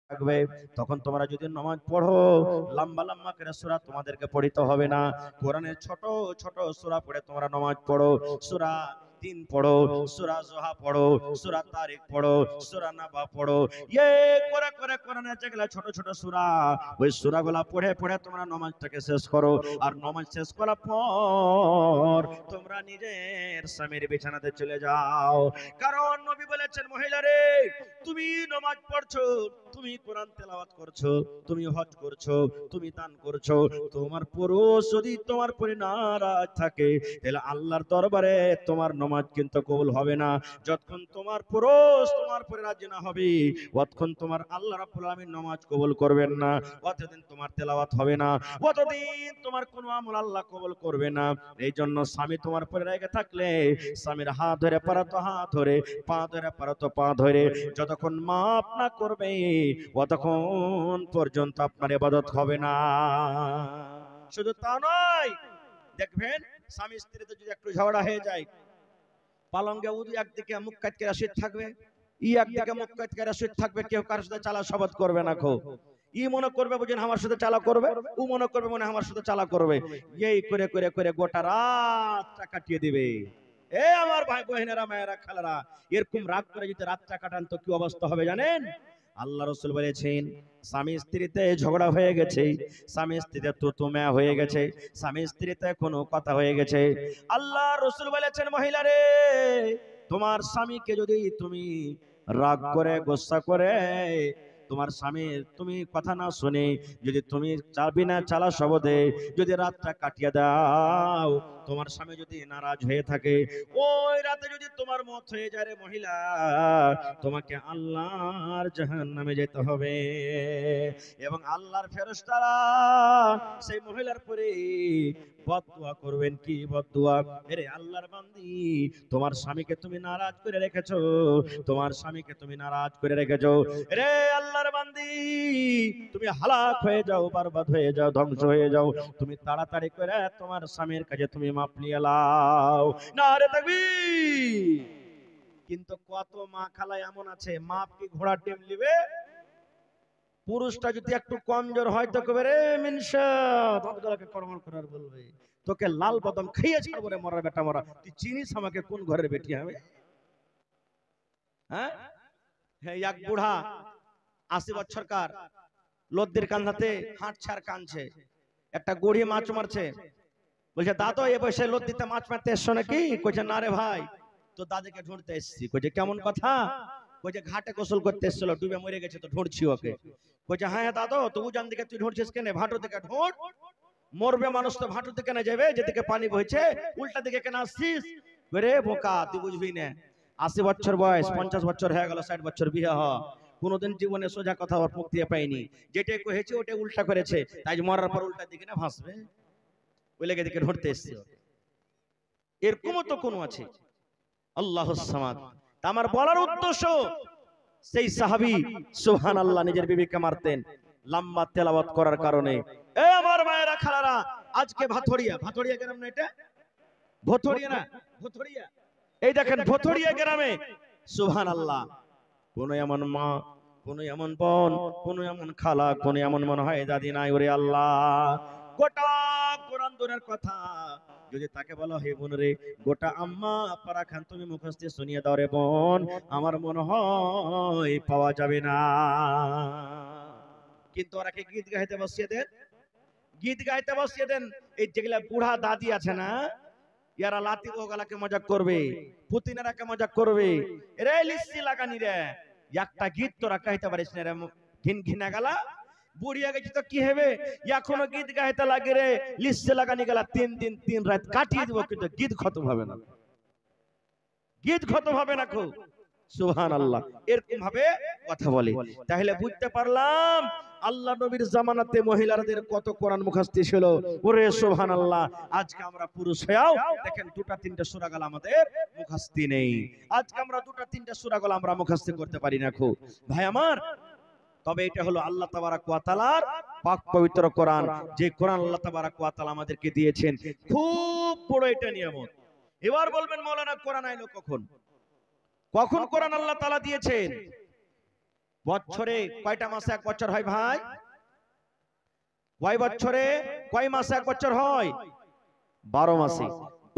থাকবে। তখন তোমরা যদি নামাজ পড়ো, লম্বা লম্বা করে সূরা তোমাদেরকে পড়িতে হবে না। কোরআনের ছোট ছোট সূরা পড়ে তোমরা নামাজ পড়ো। সূরা 3 পড়ো, সূরা জোহা পড়ো, সূরা তারিক পড়ো, সূরা নাবা পড়ো। করে করে কোরআনের যেগুলা ছোট ছোট সূরা, ওই সূরাগুলা পড়ে পড়ে তোমরা নামাজটাকে শেষ করো। আর নামাজ শেষ করার পর তোমরা নিজের স্বামীর বিছানাতে চলে যাও। কারণ নবী বলেছেন, মহিলারে তুমি নামাজ পড়ছো, তুমি কোরআন তেলাওয়াত করছো, তুমি হজ করছো, তুমি দান করছো, তোমার পুরুষ যদি তোমার পরে নারাজ থাকে, তাহলে আল্লাহর দরবারে তোমার নামাজ কিন্তু কবুল হবে না। যতক্ষণ তোমার পুরুষ তোমার পরে রাজি না হবে, ততক্ষণ তোমার আল্লাহ রাব্বুল আলামিন নামাজ কবুল করবেন না। অতদিন তোমার তেলাওয়াত হবে না, অতদিন তোমার কোনো আমল আল্লাহ কবুল করবে না। এই জন্য স্বামী তোমার পরে রেগে থাকলে স্বামীর হাত ধরে পারা তো হাত ধরে, পা ধরে পারা তো পা ধরে, যতক্ষণ মাফ না করবে ততক্ষণ পর্যন্ত আপনার ইবাদত হবে না। শুধু তা নয়, দেখবেন স্বামী স্ত্রীতে যদি একটু ঝগড়া হয়ে যায়, পালঙ্গে উদু একদিকে মুখ কাটকে রাশিদ থাকবে, একদিকে মুখ কাটকে রাশিদ থাকবে, কেউ কার সাথে চালা শপথ করবে না। খো মনে করবে বুঝেন আমার সাথে চালা করবে, ও মনে করবে মনে আমার সাথে চালা করবে। এই করে করে করে গোটা রাতটা কাটিয়ে দিবে। আমার ভাই বোনেরা, মায়েরা, খালারা, এরকম রাগ করে যদি রাতটা কাটান তো কি অবস্থা হবে জানেন? আল্লাহ রাসূল বলেছেন, স্বামী স্ত্রীতে ঝগড়া হয়ে গেছে, স্বামী স্ত্রীতে তুতুমে হয়ে গেছে, স্বামী স্ত্রীতে কোনো কথা হয়ে গেছে, আল্লাহ রাসূল বলেছেন, মহিলারে তোমার স্বামীকে যদি তুমি রাগ করে গোসা করে তোমার স্বামীর তুমি কথা না শুনে যদি তুমি চাবি না চালা শব্দে যদি রাতটা কাটিয়ে দাও, তোমার স্বামী যদি নারাজ হয়ে থাকে, ওই রাতে যদি তোমার মত হয়ে যায় রে মহিলা, তোমাকে আল্লাহর জাহান্নামে যেতে হবে। এবং আল্লাহর ফেরেশতারা সেই মহিলার পরে বদদুয়া করবেন। কি বদদুয়া? আরে আল্লাহর বান্দি, তোমার স্বামীকে তুমি নারাজ করে রেখেছো, তোমার স্বামীকে তুমি নারাজ করে রেখেছো, রে আল্লাহর বান্দি তুমি হালাক হয়ে যাও, বরবাদ হয়ে যাও, ধ্বংস হয়ে যাও, তুমি তাড়াতাড়ি করে তোমার স্বামীর কাছে তুমি মাপ নিয়ে লাও। নারে তাকবীর। কিন্তু কত মা খালা এমন আছে, মাপ কি ঘোড়ার টেম লিবে? পুরুষটা যদি একটু কমজোর হয় তো কবে রে মিনসা বাবদুল্লাহকে কর্মর করার বলবে, তোকে লাল বাদাম খাইয়ে ছাড়বো রে মরা বেটা মরা, তুই চিনিস আমাকে কোন ঘরের বেটি হবে? হ্যাঁ, এক বুড়া 80 বছরকার লদ্দির কান্ধাতে হাঁটছে আর কানছে, একটা গড়ি মাছ মারছে, বলছে দাদু এ বসে লদ্দিতে মাছ মারতে এসছো নাকি? কইছে না রে ভাই, তো দাদিকে ঢুঁড়তে এসছি। কইছে কেমন কথা? কইছে ঘাটে গোসল করতে এসেছিল, ডুবে মরে গেছে তো ঢুঁড়ছি ওকে। কইছে হ্যাঁ দাদু, তো উজান দিকে তুই ঢুঁড়ছিস কেন? ভাঁটু দিকে ঢুঁড়, মরবে মানুষ তো ভাঁটু দিকে না যাবে, যেদিকে পানি বইছে উল্টা দিকে কেন আসছিস? রে বোকা তুই বুঝবি না, 80 বছর বয়স, 50 বছর হয়ে গেল, 60 বছর বিয়ে হওয়া, কোনোদিন জীবনে সোজা কথা ওর মুখ দিয়ে পাইনি, যেটাই কহেছে ওটা উল্টা করেছে, তাই মরার পর উল্টা দিকে না ভাসবে, ওই লেগে দিকে ঢুঁড়তে এসছে। এরকমও তো কোনো আছে। আল্লাহুস সামাদ। আমার বলার উদ্দেশ্য, সেই সাহাবী সুবহানাল্লাহ নিজের বিবিকে মারতেন লম্বা তেলাওয়াত করার কারণে। এ আমার মায়েরা, খালারা, আজকে ভাথড়িয়া, ভাথড়িয়া গ্রাম না এটা? ভথড়িয়া না, ভথড়িয়া, এই দেখেন ভথড়িয়া গ্রামে সুবহানাল্লাহ কোন এমন মা, কোন এমন বোন, কোন এমন খালা, কোন এমন মনে হয় দাদি নাই। ওরে আল্লাহ, গোটা কোরআন দূরের কথা, যদি তাকে বলা হে বোন রে, গোটা আম্মা পারা খান তুমি মুখস্থ শুনিয়ে দাও রে বোন, আমার মনে হয় পাওয়া যাবে না। কিন্তু ওরাকে গীত গাইতে বসিয়ে দেন, গীত গাইতে বসিয়ে দেন। এই যেগুলা বুড়া দাদি আছে না, ইয়ারা লাতি ওগালাকে মজাক করবে, পুতিনারাকে মজাক করবে, রে লিসি লাগানি রে, একটা গীত তোরা গাইতে পারিস না রে, ঘিন ঘিনা গালা, বুড়িয়া গেছি তো কি হবে, এখনো গীত গাইতে লাগে রে, লিসি লাগানি গেলা 3 দিন 3 রাত কাটিয়ে দিব, কিন্তু গীত খতম হবে না, গীত খতম হবে না। খুব সুবহানাল্লাহ, এরকম ভাবে কথা বলে। তাহলে বুঝতে পারলাম আল্লাহ নবীর জামানাতে মহিলাদের কত কোরআন মুখস্থ ছিল। ওরে সুবহানাল্লাহ, আজকে আমরা পুরুষ হয়েও দেখেন দুটা তিনটা সূরা গাল আমাদের মুখস্থ নেই। আজকে আমরা দুটা তিনটা সূরা গাল আমরা মুখস্থ করতে পারি না। খুব ভাই আমার, তবে এটা হলো আল্লাহ তাবারাক ওয়া তাআলার পাক পবিত্র কোরআন, যে কোরআন আল্লাহ তাবারাক ওয়া তাআলা আমাদেরকে দিয়েছেন, খুব বড় এটা নিয়ামত। এবার বলবেন মাওলানা কোরআন আইলো কখন? কখন কোরআন আল্লাহ তাআলা দিয়েছেন? বছরে কয়টা মাসে এক বছর হয় ভাই? কয় বছরে কয় মাসে এক বছর হয়? 12 মাসে।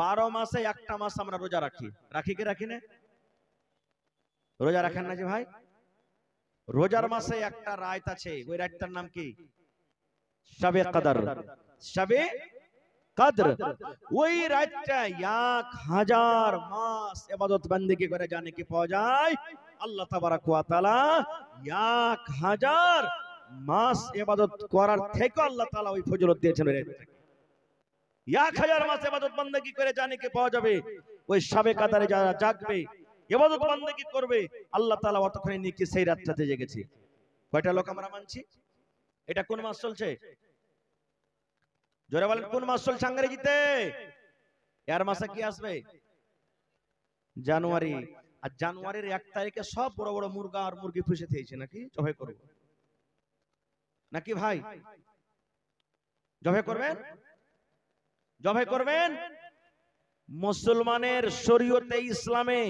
12 মাসে একটা মাস আমরা রোজা রাখি। রাখি কি রাখি না? রোজা রাখেন না যে ভাই? রোজার মাসে একটা রাত আছে, ওই রাতটার নাম কি? শবে কদর। শবে কদর। ওই রাতটা 1000 মাস ইবাদত বندگی করে জানে কি পাওয়া যায়? আল্লাহ তাবারক ওয়া তাআলা 1000 মাস ইবাদত করার থেকে আল্লাহ তাআলা ওই ফজিলত দিয়েছেন। 1000 মাস ইবাদত বندگی করে জানে কি পাওয়া যাবে? ওই শবে কদরে যারা জাগবে, ইবাদত বندگی করবে, আল্লাহ তাআলা অতক্ষণে নেকি সেই রাতটাতে জেগেছে। কয়টা লোক আমরা মানছি? এটা কোন মাস চলছে? জোরে বলেন, কোন মাস চলছে ইংরেজিতে? এর মাসে কি আসবে? জানুয়ারি। আর জানুয়ারির 1 তারিখে সব বড় বড় মুরগা আর মুরগি পুষে দিয়েছে নাকি জবাই করব নাকি ভাই? জবাই করবেন? জবাই করবেন? মুসলমানের শরীয়তে ইসলামে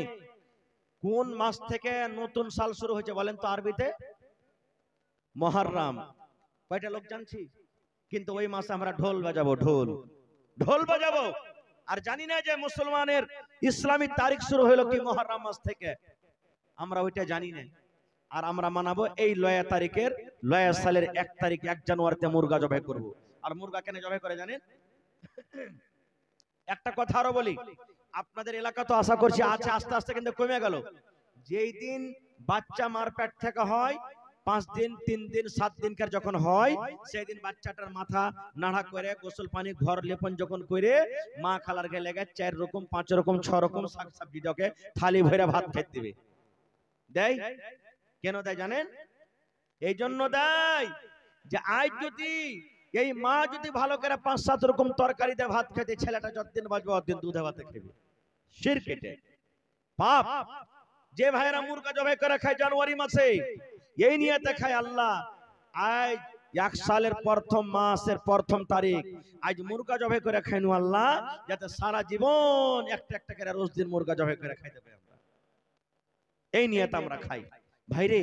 কোন মাস থেকে নতুন সাল শুরু হয়েছে বলেন তো আরবিতে? মুহররম। কয়টা লোক জানছি? কিন্তু ওই মাসে আমরা ঢোল বাজাবো, ঢোল ঢোল বাজাবো। আর জানি না যে মুসলমানের ইসলামী তারিখ শুরু হলো কি মুহররম মাস থেকে, আমরা ওইটা জানি না। আর আমরা মানাবো এই লয়া তারিখের, লয়া সালের 1 তারিখ 1 জানুয়ারিতে মুরগা জবাই করব। আর মুরগা কেন জবাই করে জানেন? একটা কথা আরো বলি, আপনাদের এলাকা তো আশা করছি আছে, আস্তে আস্তে কিন্তু কমে গেল। যেই দিন বাচ্চা মার পেট থেকে হয়, 5 দিন 3 দিন 7 দিনকার যখন হয়, সেই দিন বাচ্চাটার মাথা নাড়া করে গোসল পানি ঘর লেপন যখন করে মা খালার গেলে 4 রকম 5 রকম 6 রকম শাক সবজি দকে থালি ভরে ভাত খেতে দিবে। দেয় কেন দেয় জানেন? এই জন্য দেয় যে আজ যদি এই মা যদি ভালো করে 5-7 রকম তরকারি দিয়ে ভাত খেতে, ছেলেটা যতদিন বাঁচবে ততদিন দুধে ভাতে খেবে। শিরক এটা, পাপ। যে ভাইরা মুরগা জবাই করে খায় জানুয়ারি মাসে, এই নিয়তে খায় আল্লাহ আজ 1 সালের প্রথম মাসের প্রথম তারিখ আজ মুরগা জবাই করে খাইনু আল্লাহ, যাতে সারা জীবন একটা একটা করে রোজ দিন মুরগা জবাই করে খাইতে পারি আমরা। এই নিয়তে আমরা খাই। ভাইরে,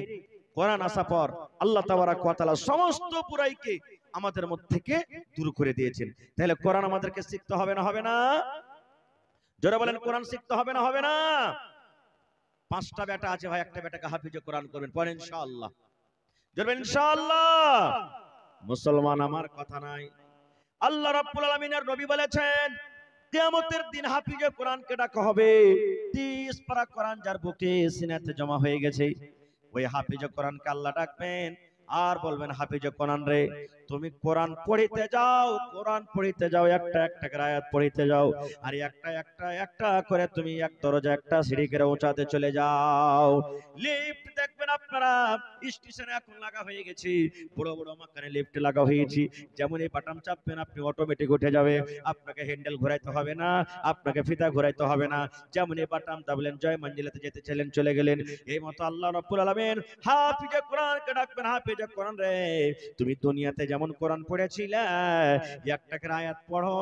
কোরআন আসা পর আল্লাহ তাবারক ওয়া তাআলা সমস্ত বুরাইকে আমাদের মধ্যে থেকে দূর করে দিয়েছেন। তাহলে কোরআন আমাদেরকে শিখতে হবে না হবে না? জোরে বলেন, কোরআন শিখতে হবে না হবে না? 5টা বেটা আছে ভাই, একটা বেটাকে হাফিজে কোরআন করবেন, পড়েন ইনশাআল্লাহ। জোরে বলেন ইনশাআল্লাহ। মুসলমান আমার কথা নাই, আল্লাহ রাব্বুল আলামিনের নবী বলেছেন কিয়ামতের দিন হাফিজে কোরআনকে ডাকা হবে। 30 পারা কোরআন যার বুকে সিনাতে জমা হয়ে গেছে, ওই হাফিজে কোরআনকে আল্লাহ ডাকবেন আর বলবেন, হাফিজে কোরআন রে, তুমি কোরআন পড়িতে যাও, কোরআন পড়িতে যাও, একটা একটা করে আয়াত পড়িতে যাও, আর একটা একটা একটা করে তুমি এক দরজা একটা সিঁড়ি করে উঁচাতে চলে যাও। লিফট দেখবেন আপনারা স্টেশনে এখন লাগা হয়ে গেছে, বড় বড় মাকানে লিফট লাগা হয়েছে। যেমন এই বাটন চাপবেন আপনি অটোমেটিক উঠে যাবে, আপনাকে হ্যান্ডেল ঘোরাইতে হবে না, আপনাকে ফিতা ঘোরাইতে হবে না। যেমন এই বাটন দাবলেন জয় মঞ্জিলাতে যেতে চলেন, চলে গেলেন। এই মতো আল্লাহ রাব্বুল আলামিন হাফিজে কোরআনকে ডাকবেন, হাফিজে কোরআন রে, তুমি দুনিয়াতে যেমন কোরআন পড়েছিলে, একটা করে আয়াত পড়ো,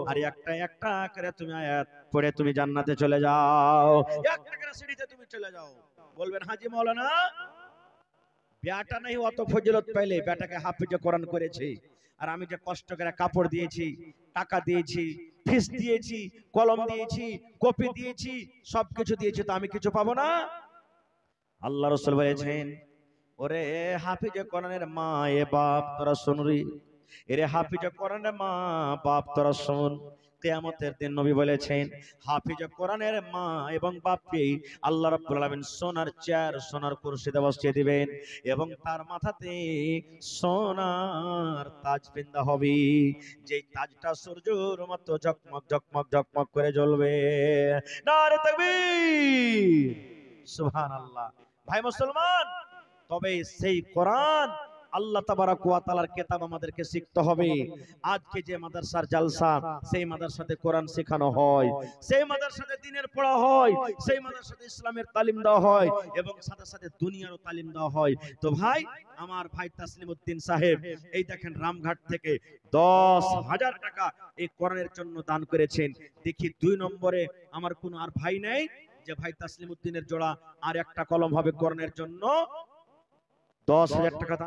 আর একটা একটা করে তুমি আয়াত পড়ে তুমি জান্নাতে চলে যাও, একটা করে সিঁড়িতে তুমি চলে যাও। বলবেন হাজী মাওলানা বেটা নাই অত ফজিলত পাইলে, বেটাকে হাফিজে কোরআন করেছে, আর আমি যে কষ্ট করে কাপড় দিয়েছি, টাকা দিয়েছি, ফিস দিয়েছি, কলম দিয়েছি, কপি দিয়েছি, সবকিছু দিয়েছি, তো আমি কিছু পাবো না? আল্লাহ রাসূল বলেছেন, ওরে হাফিজে কোরআনের মা এ বাপ তোরা শুন রে, এরে হাফিজে কোরআনের মা বাপ তোরা শুন। কিয়ামতের দিন নবী বলেছেন হাফিজে কোরআনের মা এবং বাপকে আল্লাহ রাব্বুল আলামিন সোনার চেয়ার, সোনার কুরসিতে বসিয়ে দিবেন এবং তার মাথাতে সোনার তাজ বিন্দা হবে, যেই তাজটা সূর্যের মতো ঝকমক ঝকমক ঝকমক করে জ্বলবে। নারে তাকবীর, সুবহানাল্লাহ। ভাই মুসলমান, তবে সেই কোরআন আল্লাহ তাবারক ওয়া তাআলার কিতাব আমাদেরকে শিখতে হবে। আজকে যে মাদ্রাসার জালসা, সেই মাদ্রাসাতে কোরআন শেখানো হয়, সেই মাদ্রাসাতে দ্বীনের পড়া হয়, সেই মাদ্রাসাতে ইসলামের তালিম দেওয়া হয় এবং সাথে সাথে দুনিয়ারও তালিম দেওয়া হয়। তো ভাই, আমার ভাই তাসলিম উদ্দিন সাহেব এই দেখেন রামঘাট থেকে 10,000 টাকা এই কোরআনের জন্য দান করেছেন। দেখি 2 নম্বরে আমার কোনো আর ভাই নেই যে ভাই তাসলিম উদ্দিনের জোড়া আর একটা কলম হবে কোরআনের জন্য 10,000 টাকা দান